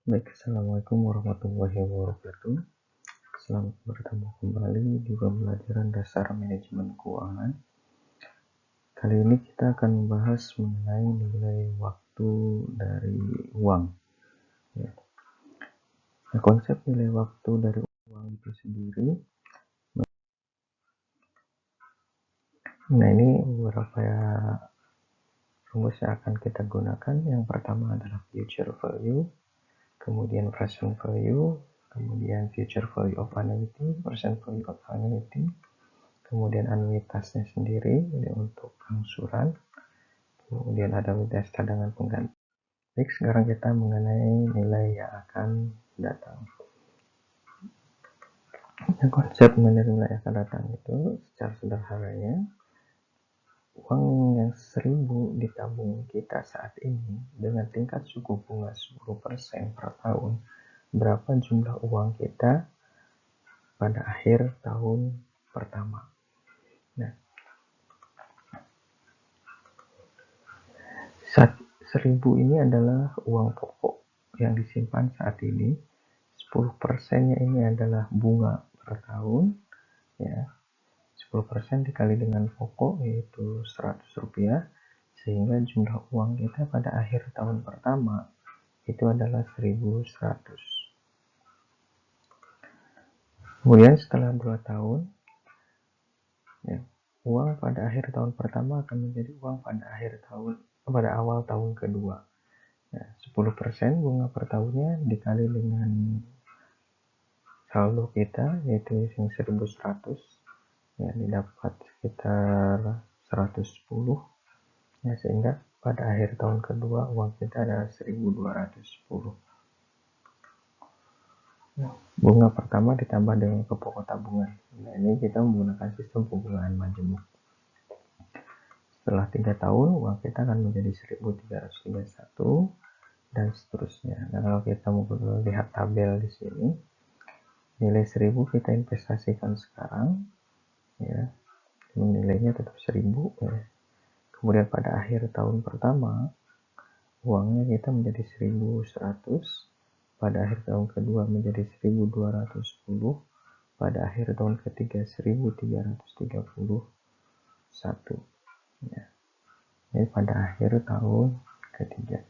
Baik, Assalamualaikum warahmatullahi wabarakatuh. Selamat bertemu kembali di pembelajaran dasar manajemen keuangan. Kali ini kita akan membahas mengenai nilai waktu dari uang. Ya. Nah, konsep nilai waktu dari uang itu sendiri. Nah, ini beberapa rumus yang akan kita gunakan. Yang pertama adalah future value, kemudian present value, kemudian future value of annuity, present value of annuity, kemudian anuitasnya sendiri ini untuk angsuran, kemudian ada anuitas cadangan pengganti. Baik, sekarang kita mengenai nilai yang akan datang. Nah, konsep mengenai nilai yang akan datang itu secara sederhananya, uang yang 1000 di tabung kita saat ini dengan tingkat suku bunga 10% per tahun, berapa jumlah uang kita pada akhir tahun pertama. Nah, 1000 ini adalah uang pokok yang disimpan saat ini. 10%-nya ini adalah bunga per tahun, ya. 10% dikali dengan pokok yaitu Rp100, sehingga jumlah uang kita pada akhir tahun pertama itu adalah 1.100. Kemudian setelah 2 tahun, ya, uang pada akhir tahun pertama akan menjadi uang pada awal tahun kedua. Nah, 10% bunga per tahunnya dikali dengan saldo kita yaitu yang 1.100, ya, didapat sekitar 110, ya, sehingga pada akhir tahun kedua uang kita adalah 1.210. Nah, bunga pertama ditambah dengan ke pokok tabungan. Nah, ini kita menggunakan sistem pembungaan majemuk. Setelah 3 tahun uang kita akan menjadi 1.331 dan seterusnya. Nah, kalau kita mau lihat tabel di sini, nilai 1000 kita investasikan sekarang, ya, nilainya tetap 1000, ya. Kemudian pada akhir tahun pertama uangnya kita menjadi 1.100, pada akhir tahun kedua menjadi 1.210, pada akhir tahun ketiga 1.331, ya. Ini pada akhir tahun ketiga.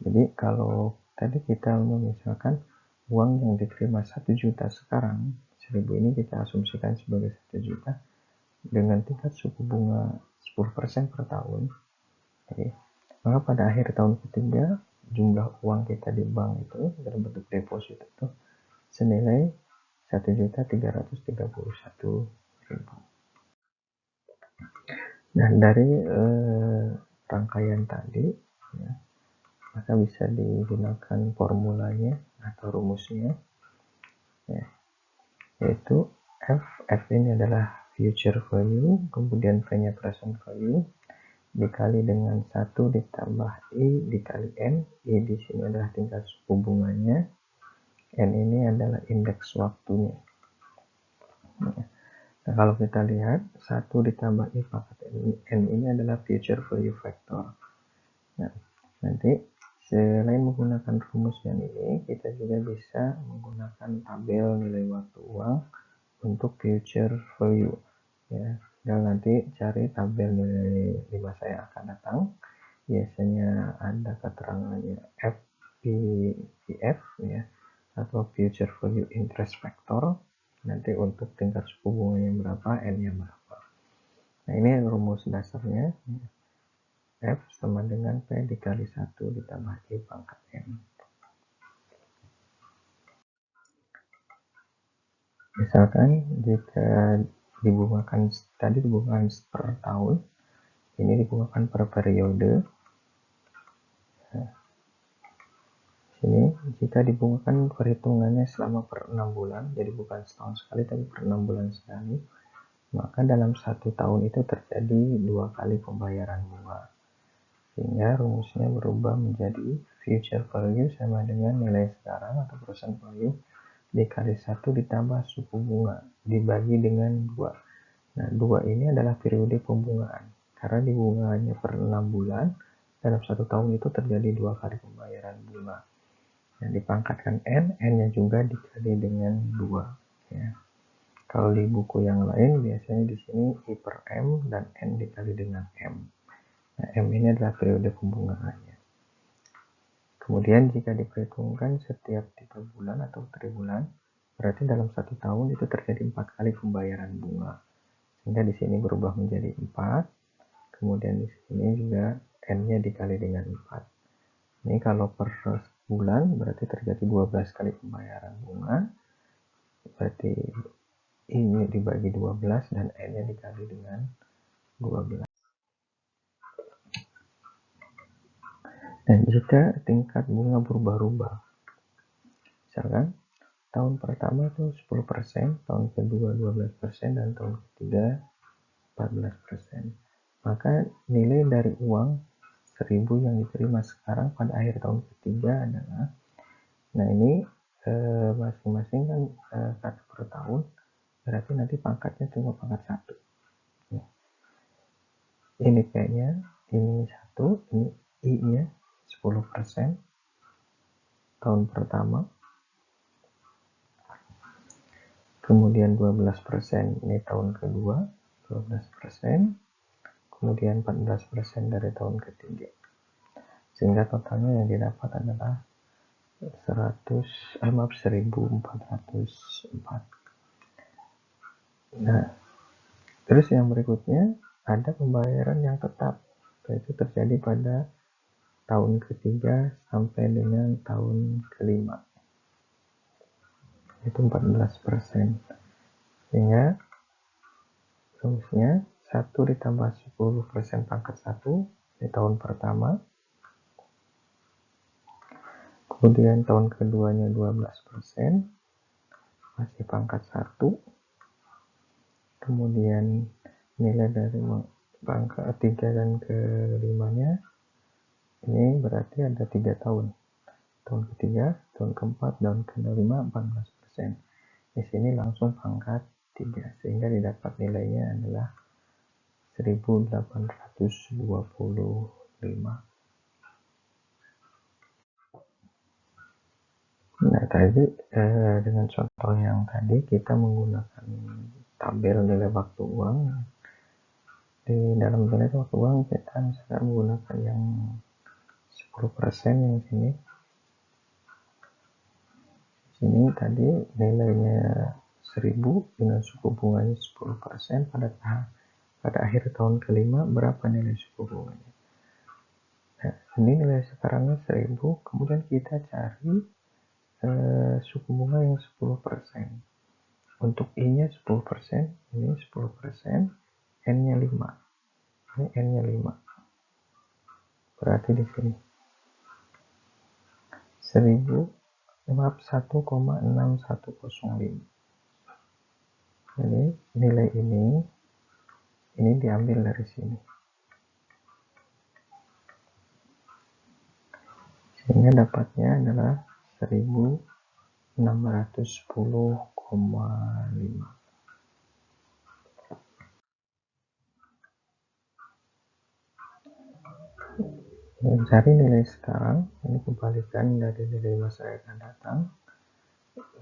Jadi kalau tadi kita misalkan uang yang diterima 1 juta sekarang, 1000 ini kita asumsikan sebagai 1 juta dengan tingkat suku bunga 10% per tahun. Oke. Maka pada akhir tahun ketiga jumlah uang kita di bank itu dalam bentuk deposito itu senilai 1.331.000. Nah, dari rangkaian tadi, ya, maka bisa digunakan formulanya atau rumusnya, ya, yaitu F ini adalah future value, kemudian P-nya present value, dikali dengan 1 ditambah I dikali N. I di sini adalah tingkat suku bunganya, N ini adalah indeks waktunya. Nah, kalau kita lihat 1 ditambah I pangkat N ini adalah future value factor. Nah, nanti selain menggunakan rumus yang ini, kita juga bisa menggunakan tabel nilai waktu uang untuk future value, ya. Dan nanti cari tabel nilai di masa yang akan datang. Biasanya ada keterangannya FPIF, ya, atau future value interest factor. Nanti untuk tingkat suku bunganya berapa, N-nya berapa. Nah, ini rumus dasarnya. F sama dengan P dikali 1 ditambah I pangkat N. Misalkan jika dibungakan tadi dibungakan per tahun, ini dibungakan per periode. Nah, sini jika dibungakan perhitungannya selama per 6 bulan, jadi bukan setahun sekali tapi per 6 bulan sekali, maka dalam 1 tahun itu terjadi 2 kali pembayaran bunga, sehingga rumusnya berubah menjadi future value sama dengan nilai sekarang atau present value dikali 1 ditambah suku bunga dibagi dengan 2. Nah, 2 ini adalah periode pembungaan. Karena dibunganya per 6 bulan, dalam 1 tahun itu terjadi 2 kali pembayaran bunga. Nah, dipangkatkan N-nya juga dikali dengan 2 ya. Kalau di buku yang lain biasanya di sini I per M dan N dikali dengan M. Nah, M ini adalah periode pembungaannya. Kemudian jika diperhitungkan setiap 3 bulan atau triwulan, berarti dalam 1 tahun itu terjadi 4 kali pembayaran bunga. Sehingga di sini berubah menjadi 4. Kemudian di sini juga N-nya dikali dengan 4. Ini kalau per bulan berarti terjadi 12 kali pembayaran bunga. Berarti I-nya dibagi 12 dan N-nya dikali dengan 12. Dan jika tingkat bunga berubah-ubah, misalkan tahun pertama itu 10%, tahun kedua 12%, dan tahun ketiga 14%. Maka nilai dari uang 1000 yang diterima sekarang pada akhir tahun ketiga adalah, nah ini masing-masing kan 1 per tahun, berarti nanti pangkatnya cuma pangkat 1. Ini P-nya, ini 1, ini I-nya 10% tahun pertama, kemudian 12% ini tahun kedua, 12%, kemudian 14% dari tahun ketiga. Sehingga totalnya yang didapat adalah 1404. Nah, terus yang berikutnya ada pembayaran yang tetap, yaitu terjadi pada tahun ketiga sampai dengan tahun kelima, itu 14%. Sehingga rumusnya 1 ditambah 10% pangkat 1 di tahun pertama, kemudian tahun keduanya 12%, masih pangkat 1, kemudian nilai dari pangkat 3 dan kelimanya, ini berarti ada 3 tahun. Tahun ketiga, tahun keempat, tahun kelima 14%. Di sini langsung pangkat 3, sehingga didapat nilainya adalah 1825. Nah, tadi dengan contoh yang tadi kita menggunakan tabel nilai waktu uang. Di dalam nilai waktu uang kita misalkan menggunakan yang 10% yang sini. Sini tadi nilainya 1000 dengan suku bunganya 10%, pada akhir tahun kelima berapa nilai suku bunganya. Nah, ini nilai sekarangnya 1000, kemudian kita cari suku bunga yang 10%. Untuk I-nya 10%, ini 10%, N-nya 5. Ini N-nya 5. Berarti di sini 1,6105. Jadi nilai ini diambil dari sini. Sehingga dapatnya adalah 1610,5. Mencari nilai sekarang, ini kebalikan dari nilai masa yang akan datang.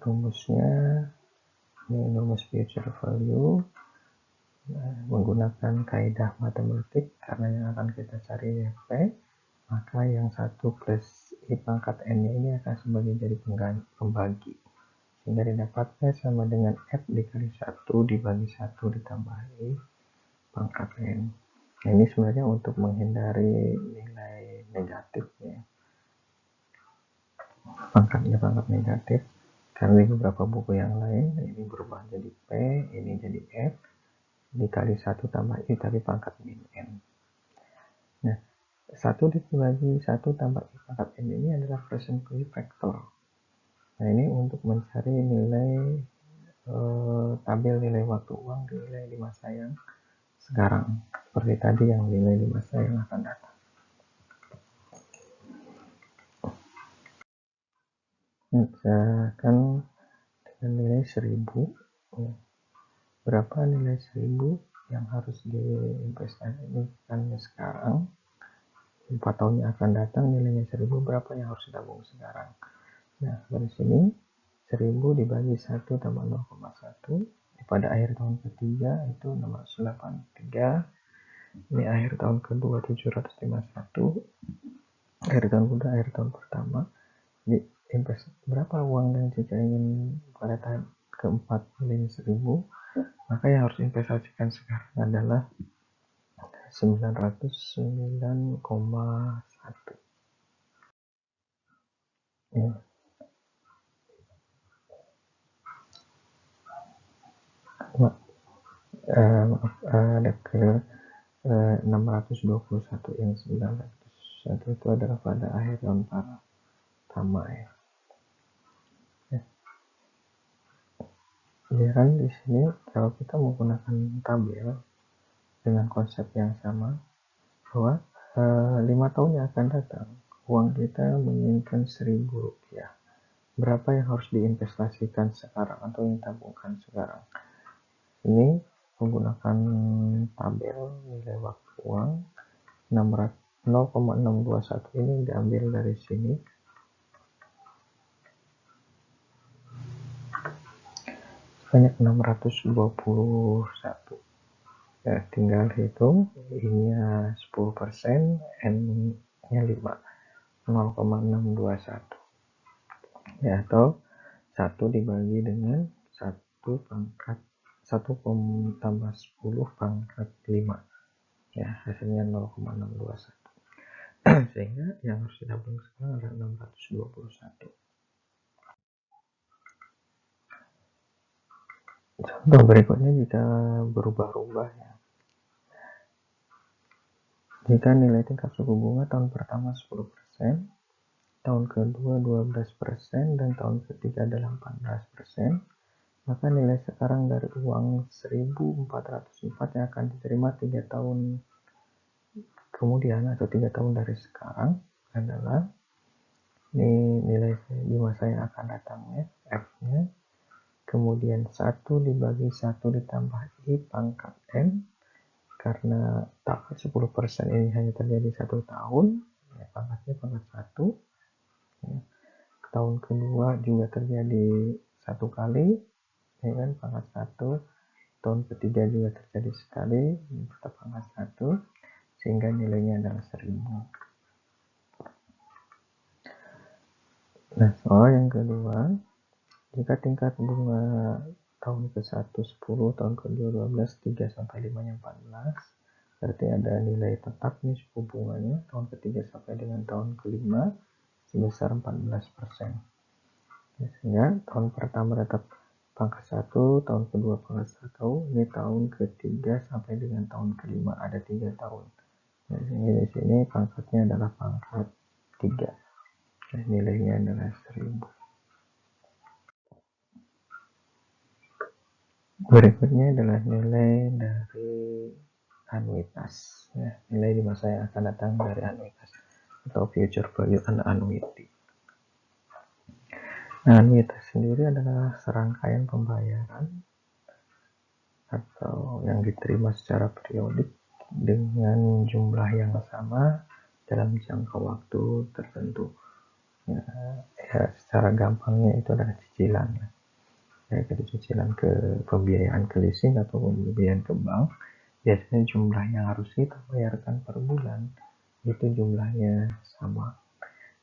Rumusnya, ini rumus future value, menggunakan kaidah matematik, karena yang akan kita cari P, maka yang 1 plus I pangkat N ini akan sebagai jadi pembagi. Sehingga didapat P sama dengan F dikali 1 dibagi 1 ditambah I pangkat N. Nah, ini sebenarnya untuk menghindari nilai negatif ya. Pangkat negatif. Karena di beberapa buku yang lain ini berubah jadi P, ini jadi F dikali 1 tambah I tapi pangkat min N. Nah, 1 dibagi 1 tambah I pangkat N ini adalah presently factor. Nah, ini untuk mencari nilai tabel nilai waktu uang di nilai di masa yang sekarang. Seperti tadi yang nilai di masa yang akan datang. Misalkan dengan nilai 1000, ya. Berapa nilai 1000 yang harus diinvestasikan sekarang, 4 tahun yang akan datang nilainya 1000, berapa yang harus ditabung sekarang. Nah, dari sini 1000 dibagi 1 tambah 0,1 pada akhir tahun ketiga itu 683. Ini akhir tahun kedua 751, akhir tahun kedua, akhir tahun pertama. Jadi berapa uang yang jika ingin pada tahun keempat nilainya 1000, maka yang harus investasikan sekarang adalah 909,1 ya. Ada ke 621 yang 901 itu adalah pada akhir tahun pertama ya. Kemudian di sini kalau kita menggunakan tabel dengan konsep yang sama bahwa 5 tahun yang akan datang uang kita menginginkan 1000 rupiah, berapa yang harus diinvestasikan sekarang atau yang tabungkan sekarang. Ini menggunakan tabel nilai waktu uang 0,621 ini diambil dari sini banyak 621 ya, tinggal hitung ininya 10%, n nya 5, 0,621 ya, atau 1 dibagi dengan 1 pangkat 1 tambah 10 pangkat 5 ya, hasilnya 0,621. Sehingga yang harus ditabung sekarang adalah 621. Contoh berikutnya jika berubah-ubah ya. Jika nilai tingkat suku bunga tahun pertama 10%, tahun kedua 12%, dan tahun ketiga adalah 14%, maka nilai sekarang dari uang 1404 yang akan diterima 3 tahun kemudian atau 3 tahun dari sekarang adalah ini nilai di masa yang akan datangnya, F-nya, kemudian 1 dibagi 1 ditambah I pangkat N, karena tak 10% ini hanya terjadi 1 tahun, ya, pangkatnya pangkat 1. Ya. Tahun kedua juga terjadi 1 kali, ya kan, pangkat 1. Tahun ketiga juga terjadi sekali, tetap pangkat 1, sehingga nilainya adalah 1000. Nah, soal yang kedua, jika tingkat bunga tahun ke-1 10, tahun ke-2 12, 3 sampai 5 nya 14, berarti ada nilai tetap nih suku bunganya tahun ketiga sampai dengan tahun kelima sebesar 14%. Sehingga tahun pertama tetap pangkat 1, tahun kedua pangkat 1, ini tahun ketiga sampai dengan tahun kelima ada 3 tahun. Nah, di sini pangkatnya adalah pangkat 3. Nah, nilainya adalah 1000. Berikutnya adalah nilai dari anuitas. Ya, nilai di masa yang akan datang dari anuitas atau future value and annuity. Nah, anuitas sendiri adalah serangkaian pembayaran atau yang diterima secara periodik dengan jumlah yang sama dalam jangka waktu tertentu. Ya, secara gampangnya itu adalah cicilan. Ya, cicilan ke pembiayaan ke leasing atau pembiayaan ke bank. Biasanya jumlah yang harus kita bayarkan per bulan itu jumlahnya sama.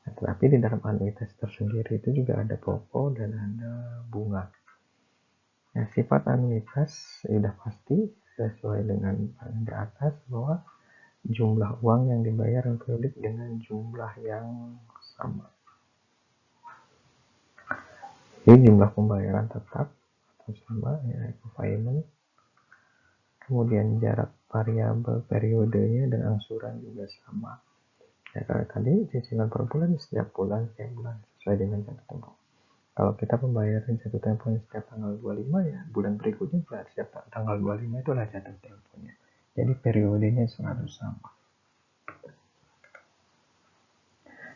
Nah, tetapi di dalam anuitas tersendiri itu juga ada pokok dan ada bunga. Nah, sifat anuitas sudah pasti sesuai dengan di atas bahwa jumlah uang yang dibayar yang periodik dengan jumlah yang sama. Jadi jumlah pembayaran tetap atau sama ya, payment. Kemudian jarak variabel periodenya dan angsuran juga sama. Ya, kalau tadi cicilan per bulan setiap bulan sesuai dengan jatuh tempo. Kalau kita pembayaran jatuh temponya setiap tanggal 25 ya bulan berikutnya setiap tanggal 25 itulah jatuh temponya. Jadi periodenya selalu sama.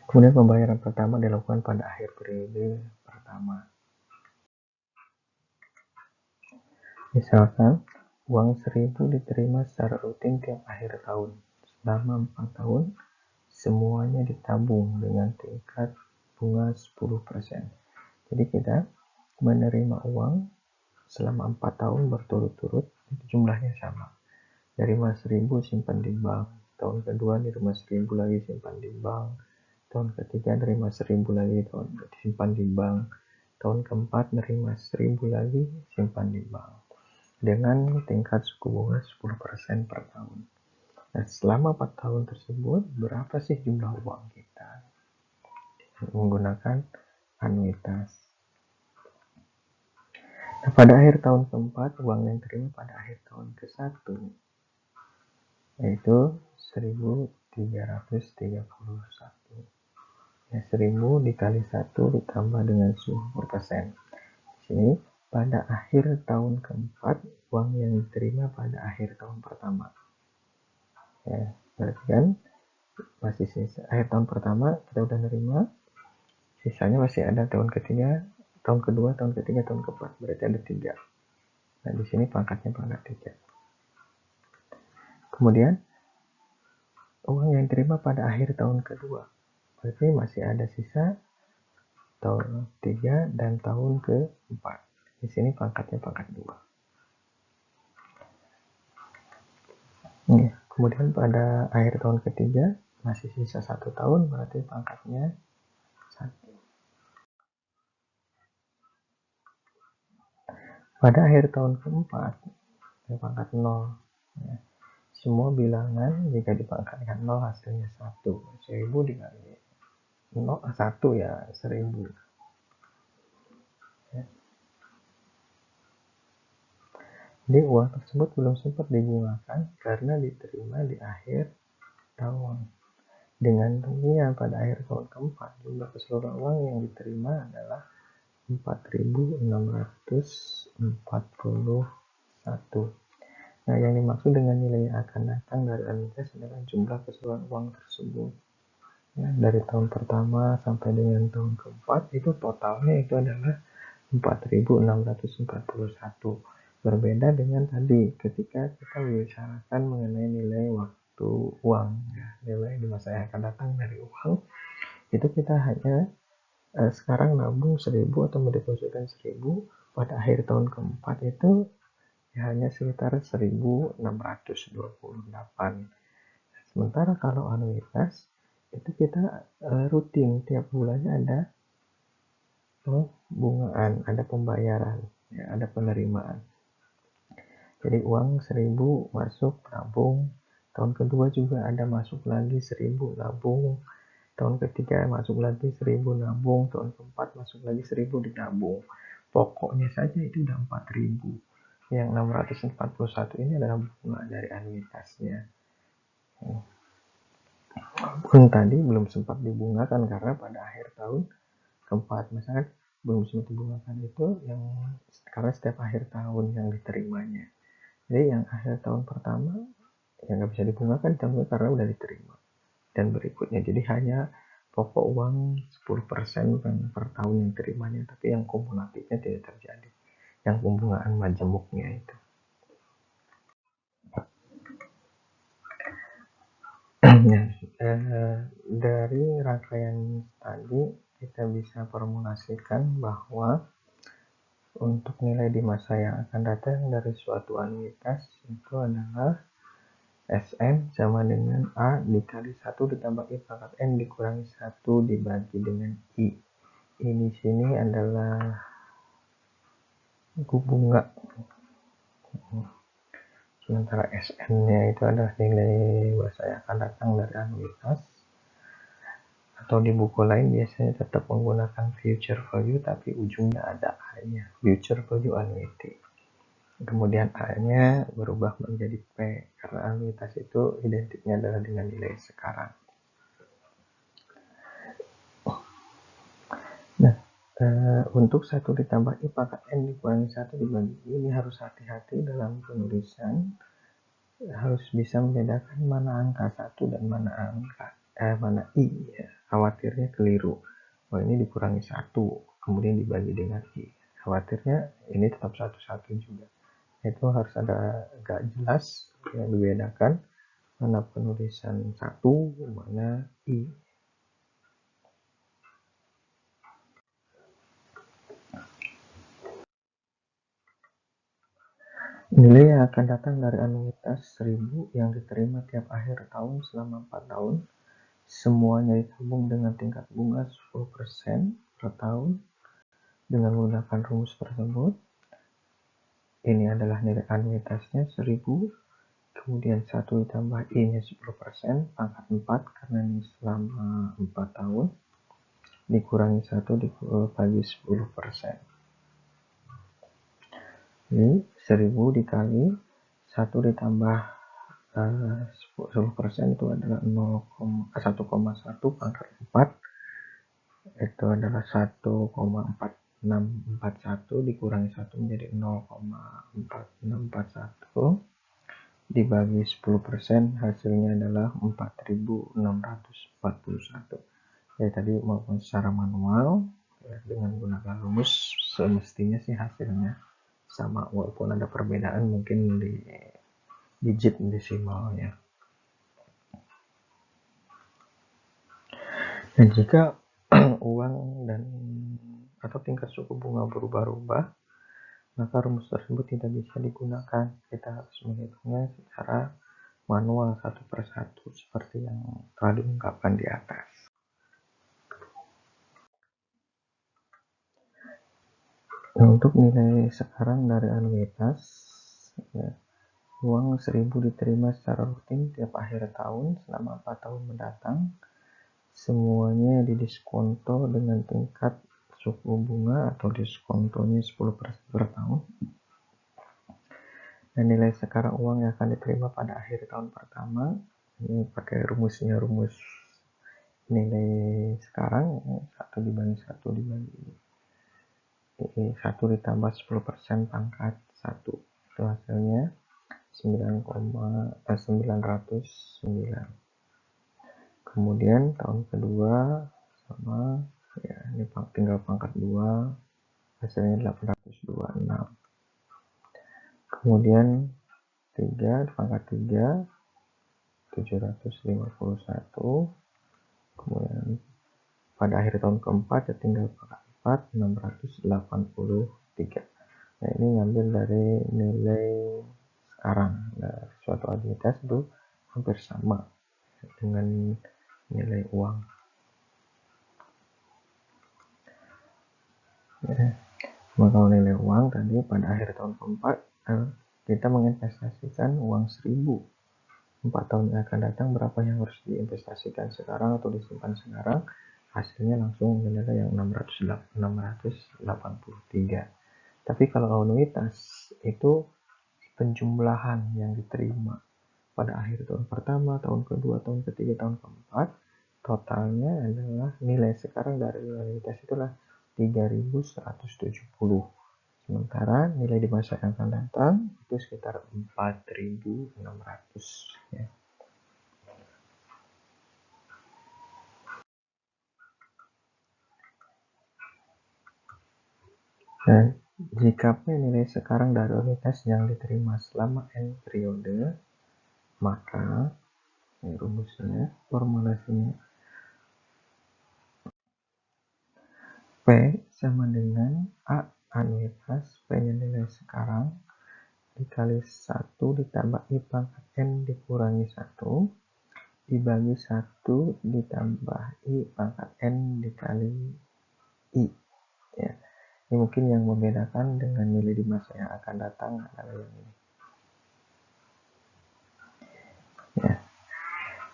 Kemudian pembayaran pertama dilakukan pada akhir periode pertama. Misalkan uang 1000 diterima secara rutin tiap akhir tahun selama 4 tahun, semuanya ditabung dengan tingkat bunga 10%. Jadi kita menerima uang selama 4 tahun berturut-turut, jumlahnya sama. Nerima 1.000 simpan di bank, tahun kedua nerima 1.000 lagi simpan di bank, tahun ketiga nerima 1.000 lagi simpan di bank, tahun keempat nerima 1.000 lagi simpan di bank, dengan tingkat suku bunga 10% per tahun. Nah, selama 4 tahun tersebut, berapa sih jumlah uang kita? Menggunakan anuitas. Nah, pada akhir tahun keempat, uang yang terima pada akhir tahun ke-1 yaitu 1.331. Ya, 1.000 dikali 1 ditambah dengan 10%. Di sini pada akhir tahun keempat, uang yang diterima pada akhir tahun pertama. Ya, berarti kan masih sisa. Akhir tahun pertama kita udah nerima, sisanya masih ada tahun ketiga, tahun kedua, tahun ketiga, tahun keempat. Berarti ada 3. Nah, di sini pangkatnya pangkat 3. Kemudian uang yang diterima pada akhir tahun kedua, berarti masih ada sisa tahun 3 dan tahun keempat. Di sini pangkatnya pangkat 2. Kemudian pada akhir tahun ketiga masih sisa 1 tahun, berarti pangkatnya 1. Pada akhir tahun keempat, pangkat 0. Ya. Semua bilangan jika dipangkatkan 0 hasilnya 1. 1.000 dikali 0, 1 ya 1.000. Ya. Jadi uang tersebut belum sempat digunakan karena diterima di akhir tahun. Dengan tentunya pada akhir tahun keempat, jumlah keseluruhan uang yang diterima adalah 4.641. Nah, yang dimaksud dengan nilai yang akan datang dari anuitas adalah jumlah keseluruhan uang tersebut. Ya, dari tahun pertama sampai dengan tahun keempat, itu totalnya itu adalah 4.641. Berbeda dengan tadi ketika kita membicarakan mengenai nilai waktu uang, ya, nilai di masa yang akan datang dari uang, itu kita hanya sekarang nabung 1.000 atau mendepositkan 1.000, pada akhir tahun keempat itu ya hanya sekitar 1.628. Sementara kalau anuitas itu kita rutin tiap bulannya ada bungaan, ada pembayaran, ya, ada penerimaan. Jadi uang 1.000 masuk nabung, tahun kedua juga ada masuk lagi 1.000 nabung, tahun ketiga masuk lagi 1.000 nabung, tahun keempat masuk lagi 1.000 dinabung. Pokoknya saja itu udah 4.000. Yang 641 ini adalah bunga dari anuitasnya. Pun tadi belum sempat dibungakan karena pada akhir tahun keempat, misalkan belum sempat dibungakan itu yang karena setiap akhir tahun yang diterimanya. Jadi yang akhir tahun pertama yang nggak bisa dibungakan karena udah diterima. Dan berikutnya, jadi hanya pokok uang 10% per tahun yang terimanya, tapi yang kumulatifnya tidak terjadi, yang pembungaan majemuknya itu. Dari rangkaian tadi kita bisa formulasikan bahwa untuk nilai di masa yang akan datang dari suatu anuitas itu adalah Sn sama dengan A dikali 1 ditambah I pangkat N dikurangi 1 dibagi dengan I. Ini sini adalah suku bunga. Sementara Sn-nya itu adalah nilai masa yang akan datang dari anuitas. Atau di buku lain biasanya tetap menggunakan future value tapi ujungnya ada A-nya, future value annuity. Kemudian A-nya berubah menjadi P karena anuitas itu identiknya adalah dengan nilai sekarang. Nah, untuk 1 ditambah I pangkat N dikurangi 1 dibagi I, ini harus hati-hati dalam penulisan, harus bisa membedakan mana angka 1 dan mana I, ya. Khawatirnya keliru. Oh, ini dikurangi 1 kemudian dibagi dengan I, khawatirnya ini tetap 1 juga. Itu harus ada agak jelas yang dibedakan mana penulisan 1 mana I. Nilai yang akan datang dari anuitas 1000 yang diterima tiap akhir tahun selama 4 tahun, semuanya ditabung dengan tingkat bunga 10% per tahun dengan menggunakan rumus tersebut. Ini adalah nilai anuitasnya 1000, kemudian 1 ditambah I-nya 10%, pangkat 4 karena ini selama 4 tahun, dikurangi 1 dibagi 10%. Ini 1000 dikali 1 ditambah 10% itu adalah 1,1 pangkat 4 itu adalah 1,4641 dikurangi 1 menjadi 0,4641 dibagi 10% hasilnya adalah 4641. Ya tadi maupun secara manual ya, dengan menggunakan rumus semestinya sih hasilnya sama walaupun ada perbedaan mungkin di digit desimalnya. Dan jika uang dan atau tingkat suku bunga berubah-ubah, maka rumus tersebut tidak bisa digunakan. Kita harus menghitungnya secara manual satu persatu seperti yang telah diungkapkan di atas. Nah, untuk nilai sekarang dari anuitas, ya, uang 1000 diterima secara rutin tiap akhir tahun selama 4 tahun mendatang. Semuanya didiskonto dengan tingkat suku bunga atau diskontonya 10% per tahun. Dan nilai sekarang uang yang akan diterima pada akhir tahun pertama, ini pakai rumus nilai sekarang 1 dibagi 1 dibagi 1 ditambah 10% pangkat 1 itu hasilnya 9,909. Kemudian tahun kedua sama ya ini tinggal pangkat 2 hasilnya 826. Kemudian 3 pangkat 3 751. Kemudian pada akhir tahun keempat ya tinggal pangkat 4 683. Nah ini ngambil dari nilai sekarang. Nah, suatu anuitas itu hampir sama dengan nilai uang. Ya. Kalau nilai uang tadi pada akhir tahun keempat kita menginvestasikan uang 1000. 4 tahun yang akan datang berapa yang harus diinvestasikan sekarang atau disimpan sekarang, hasilnya langsung nilai yang 683. Tapi kalau anuitas itu penjumlahan yang diterima pada akhir tahun pertama, tahun kedua, tahun ketiga, tahun keempat, totalnya adalah nilai sekarang dari anuitas itulah 3170. Sementara nilai di masa yang akan datang itu sekitar 4600 ya. Dan jika nilai sekarang dari anuitas yang diterima selama N periode, maka rumusnya, formulasinya P sama dengan A anuitas, P-nya nilai sekarang, dikali 1 ditambah I pangkat N dikurangi 1, dibagi 1 ditambah I pangkat N dikali I. Ya. Ini mungkin yang membedakan dengan nilai di masa yang akan datang adalah yang ini. Ya.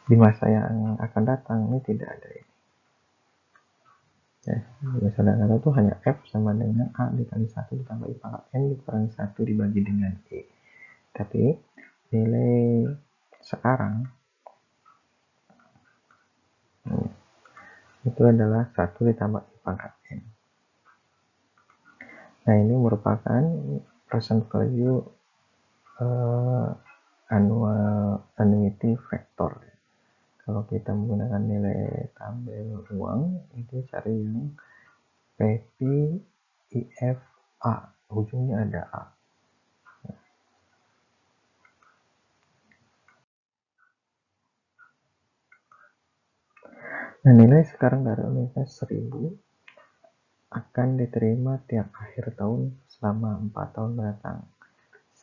Di masa yang akan datang ini tidak ada ini. Ya, masa yang akan datang itu hanya F sama dengan A dikali 1 ditambah I pangkat N dikurangi 1 dibagi dengan E. Tapi nilai sekarang itu adalah 1 ditambah I pangkat N. Nah ini merupakan present value annuity factor. Kalau kita menggunakan nilai tabel uang itu cari yang PP IF A, ujungnya ada A. Nah nilai sekarang dari anuitas 1000 akan diterima tiap akhir tahun selama 4 tahun mendatang.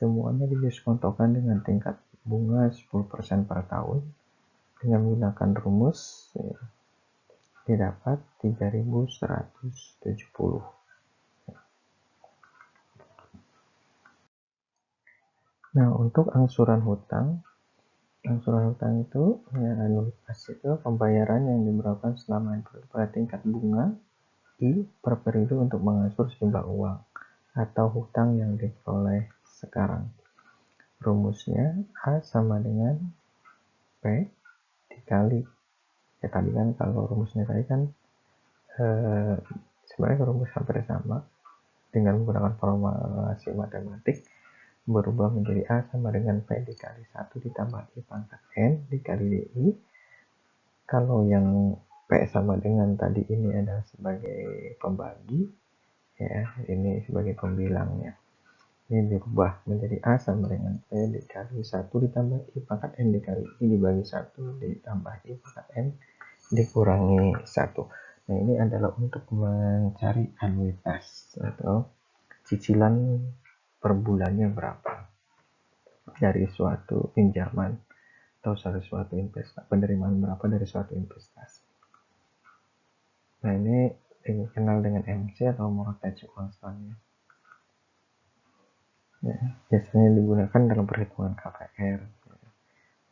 semuanya didiskontokan dengan tingkat bunga 10% per tahun. Dengan menggunakan rumus didapat 3.170. Nah, untuk angsuran hutang itu ya, anuitas itu pembayaran yang diberlakukan selama pada tingkat bunga I per periode untuk mengangsur sejumlah uang atau hutang yang diperoleh sekarang. Rumusnya A sama dengan P dikali, ya tadi kan kalau rumusnya tadi kan sebenarnya rumus hampir sama, dengan menggunakan formulasi matematik berubah menjadi A sama dengan P dikali 1 ditambah I pangkat N dikali DI. Kalau yang P sama dengan tadi ini adalah sebagai pembagi, ya ini sebagai pembilangnya. Ini dirubah menjadi A sama dengan P dikali 1 ditambah I pangkat N dikali I dibagi 1 ditambah I pangkat N dikurangi 1. Nah, ini adalah untuk mencari anuitas atau cicilan per bulannya berapa dari suatu pinjaman atau dari suatu investasi, penerimaan berapa dari suatu investasi. Nah, ini dikenal dengan MC atau mortgage constant. Ya, biasanya digunakan dalam perhitungan KPR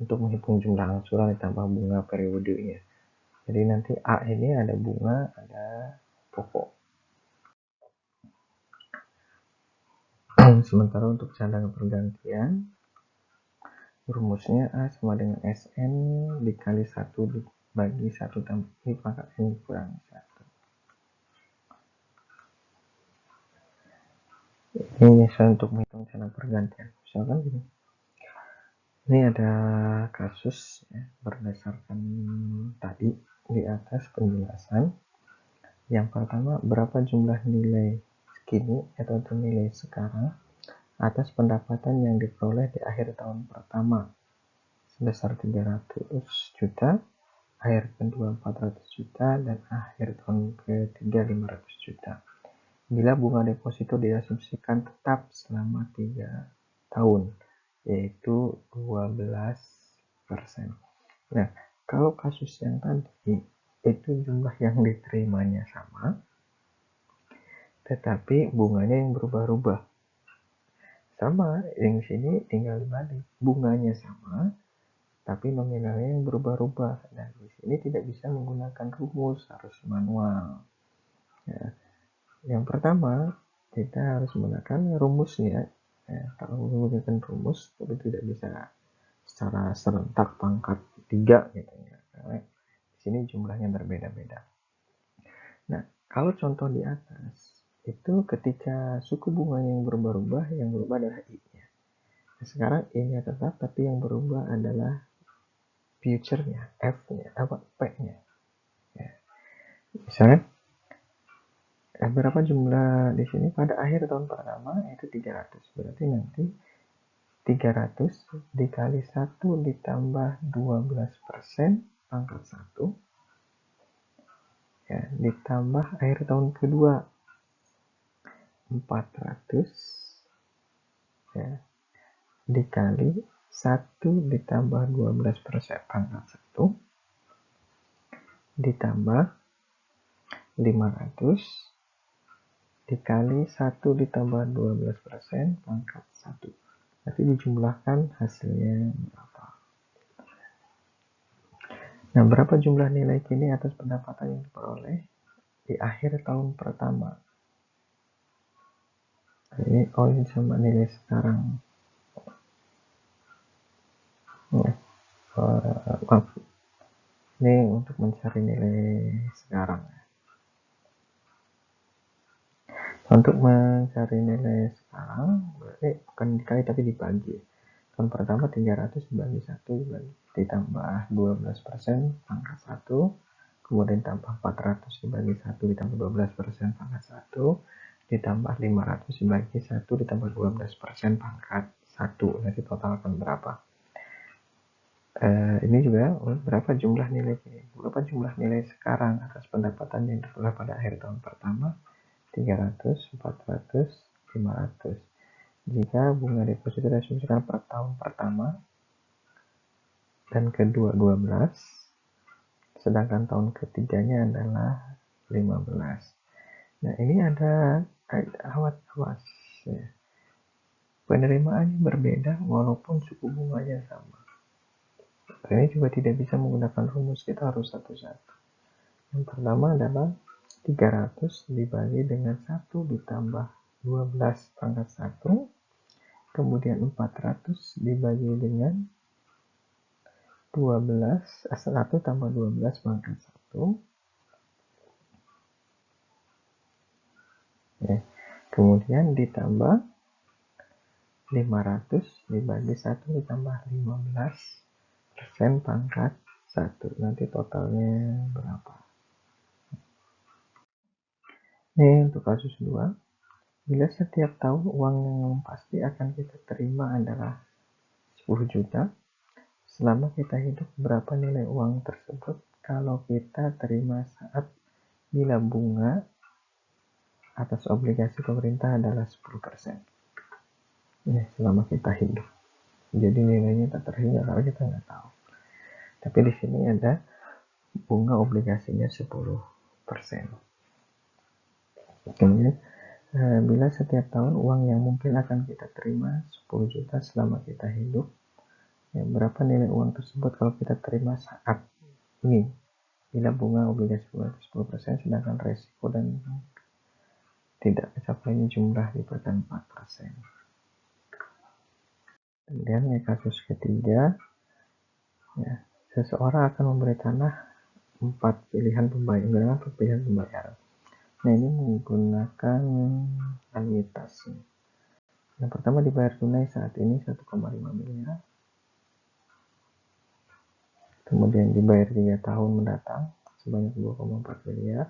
untuk menghitung jumlah angsuran ditambah bunga periodenya. Jadi nanti A ini ada bunga, ada pokok. Sementara untuk cadangan pergantian, rumusnya A sama dengan SN dikali 1 dibagi 1 tambah I pangkat N kurang 1. Ini misalnya untuk menghitung cadangan pergantian. Misalkan gini. Ini ada kasus ya, berdasarkan tadi di atas penjelasan. Yang pertama, berapa jumlah nilai kini atau nilai sekarang atas pendapatan yang diperoleh di akhir tahun pertama sebesar 300 juta, akhir kedua 400 juta, dan akhir tahun ketiga 500 juta. Bila bunga deposito diasumsikan tetap selama 3 tahun, yaitu 12%. Nah, kalau kasus yang tadi itu jumlah yang diterimanya sama, tetapi bunganya yang berubah-ubah. Sama, yang sini tinggal dibalik. Bunganya sama, tapi nominalnya yang berubah-ubah. Dan di sini tidak bisa menggunakan rumus, harus manual. Ya. Yang pertama, kita harus menggunakan rumusnya. Ya, kalau menggunakan rumus, itu tidak bisa secara serentak pangkat 3 gitu ya. Karena di sini jumlahnya berbeda-beda. Nah, kalau contoh di atas, itu ketika suku bunga yang berubah-ubah, yang berubah adalah I-nya. Nah, sekarang I-nya tetap, tapi yang berubah adalah future-nya, F-nya, P-nya. Ya. Misalnya, berapa jumlah di sini pada akhir tahun pertama itu 300. Berarti nanti 300 dikali 1 ditambah 12% pangkat 1 ya, ditambah akhir tahun kedua 400 ya, dikali 1 ditambah 12% pangkat 1 ditambah 500 dikali 1 ditambah 12% pangkat 1. Nanti dijumlahkan hasilnya berapa. Nah, berapa jumlah nilai kini atas pendapatan yang diperoleh di akhir tahun pertama. Ini ini sama nilai sekarang. Maaf. Ini untuk mencari nilai sekarang. Untuk mencari nilai sekarang, berarti bukan dikali tapi dibagi. Tahun pertama 300 dibagi 1 ditambah 12% pangkat 1, kemudian tambah 400 dibagi 1 ditambah 12% pangkat 1, ditambah 500 dibagi 1 ditambah 12% pangkat 1. Nanti totalkan berapa? Ini juga berapa jumlah nilai ini? Berapa jumlah nilai sekarang atas pendapatan yang diperoleh pada akhir tahun pertama? 300, 400, 500. Jika bunga deposito diasumsikan per tahun pertama dan kedua 12, sedangkan tahun ketiganya adalah 15. Nah, ini ada awas ya. Penerimaannya berbeda walaupun suku bunganya sama. Ini juga tidak bisa menggunakan rumus, kita harus satu-satu. Yang pertama adalah 300 dibagi dengan 1 ditambah 12 pangkat 1, kemudian 400 dibagi dengan 1 tambah 12 pangkat 1, ya. Kemudian ditambah 500 dibagi 1 ditambah 15% pangkat 1. Nanti totalnya berapa? Ini untuk kasus 2. Bila setiap tahun uang yang pasti akan kita terima adalah 10 juta, selama kita hidup berapa nilai uang tersebut kalau kita terima saat bila bunga atas obligasi pemerintah adalah 10%. Ya, selama kita hidup. Jadi nilainya tak terhingga kalau kita nggak tahu. Tapi di sini ada bunga obligasinya 10%. Kemudian bila setiap tahun uang yang mungkin akan kita terima 10 juta selama kita hidup, ya, berapa nilai uang tersebut kalau kita terima saat ini bila bunga obligasi 10%, sedangkan resiko dan tidak tercapainya jumlah diberikan 4%. Kemudian kasus ketiga, ya, seseorang akan memberi tanah 4 pilihan pembayaran. Nah, ini menggunakan anuitas. Yang pertama dibayar tunai saat ini 1,5 miliar. Kemudian dibayar 3 tahun mendatang sebanyak 2,4 miliar.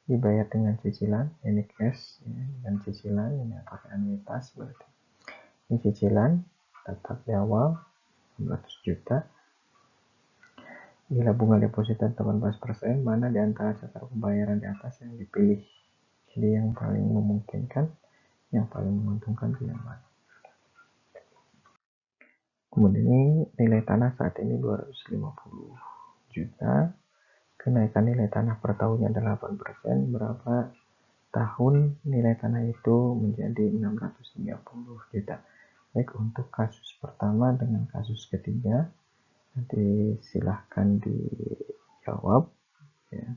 Dibayar dengan cicilan, ini cash, ya, dengan cicilan, ini pakai anuitas berarti. Ini cicilan tetap di awal 16 juta. Bila bunga deposito 18%, mana di antara cara pembayaran di atas yang dipilih? Jadi yang paling memungkinkan, yang paling menguntungkan itu yang mana? Kemudian ini nilai tanah saat ini 250 juta. Kenaikan nilai tanah per tahunnya adalah 8%. Berapa tahun nilai tanah itu menjadi 630 juta. Baik, untuk kasus pertama dengan kasus ketiga, nanti silahkan dijawab. Ya.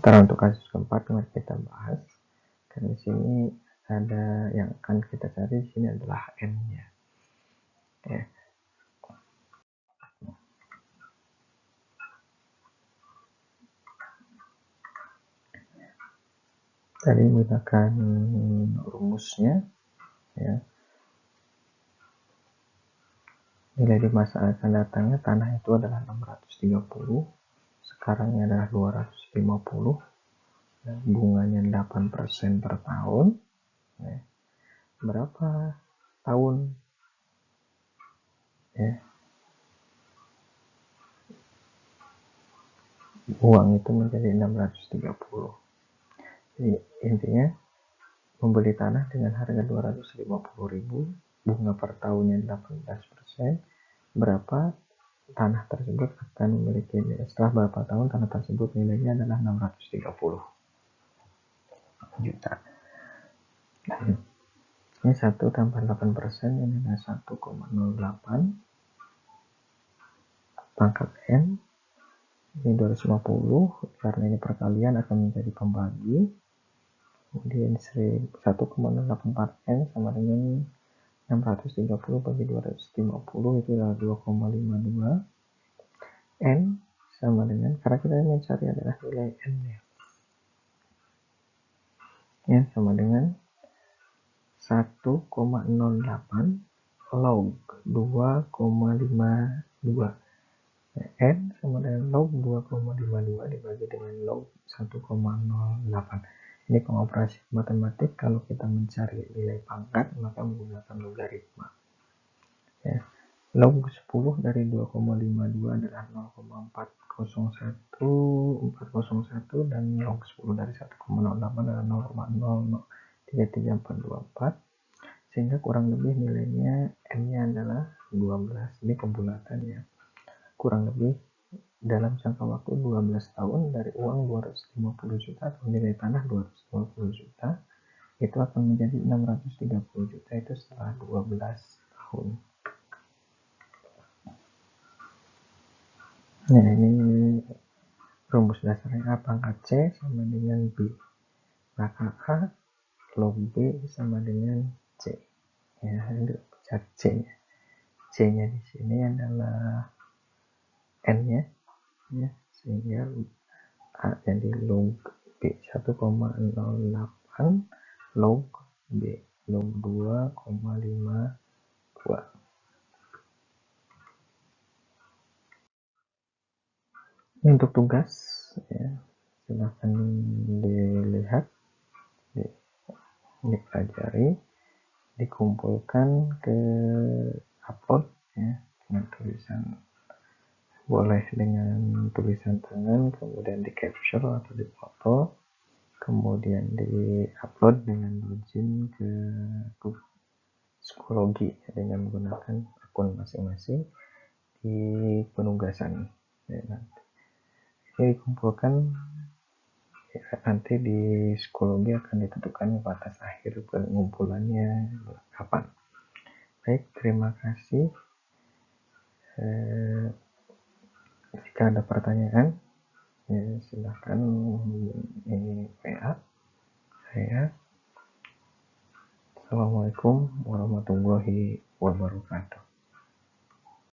Ntar untuk kasus keempat mari kita bahas. Karena di sini ada yang akan kita cari, di sini adalah N-nya. Ya. Tadi menggunakan rumusnya, ya. Nilai di masa akan datangnya tanah itu adalah 630, sekarangnya adalah 250, ya, bunganya 8% per tahun. Ya. Berapa tahun? Ya. Uang itu menjadi 630. Jadi intinya membeli tanah dengan harga 250.000, bunga per tahunnya 18%, berapa tanah tersebut akan memiliki nilai, setelah berapa tahun tanah tersebut nilainya adalah 630 juta. Ini 1 tambah 8%, ini adalah 1,08 pangkat N, ini 250, karena ini perkalian akan menjadi pembagi. Kemudian 1,084 N sama dengan 630 bagi 250 itu adalah 2,52. N sama dengan, karena kita mencari adalah nilai N ya. N sama dengan 1,08 log 2,52. N sama dengan log 2,52 dibagi dengan log 1,08. Ini pengoperasian matematik. Kalau kita mencari nilai pangkat maka menggunakan logaritma. Ya. Log 10 dari 2,52 adalah 0,401401 dan log 10 dari 1,08 adalah 0,0033. 33424, sehingga kurang lebih nilainya N-nya adalah 12. Ini pembulatan ya. Kurang lebih dalam jangka waktu 12 tahun dari uang 250 juta atau nilai tanah 250 juta itu akan menjadi 630 juta itu setelah 12 tahun. Nah, ini rumus dasarnya A pangkat C sama dengan B. Maka A log B sama dengan C. Ya, ini cari C-nya. C-nya di sini adalah N-nya, ya, sehingga A jadi log B 1,08 log B log 2,52. Ini untuk tugas ya, silahkan dilihat, dipelajari, dikumpulkan ke upload ya, dengan tulisan, boleh dengan tulisan tangan, kemudian di capture atau di foto, kemudian di upload dengan login ke psikologi dengan menggunakan akun masing-masing di penugasan ya, nanti ini dikumpulkan ya, nanti di psikologi akan ditentukan batas akhir pengumpulannya kapan. Baik, terima kasih. Jika ada pertanyaan ya, silahkan ini WA saya. Assalamualaikum warahmatullahi wabarakatuh.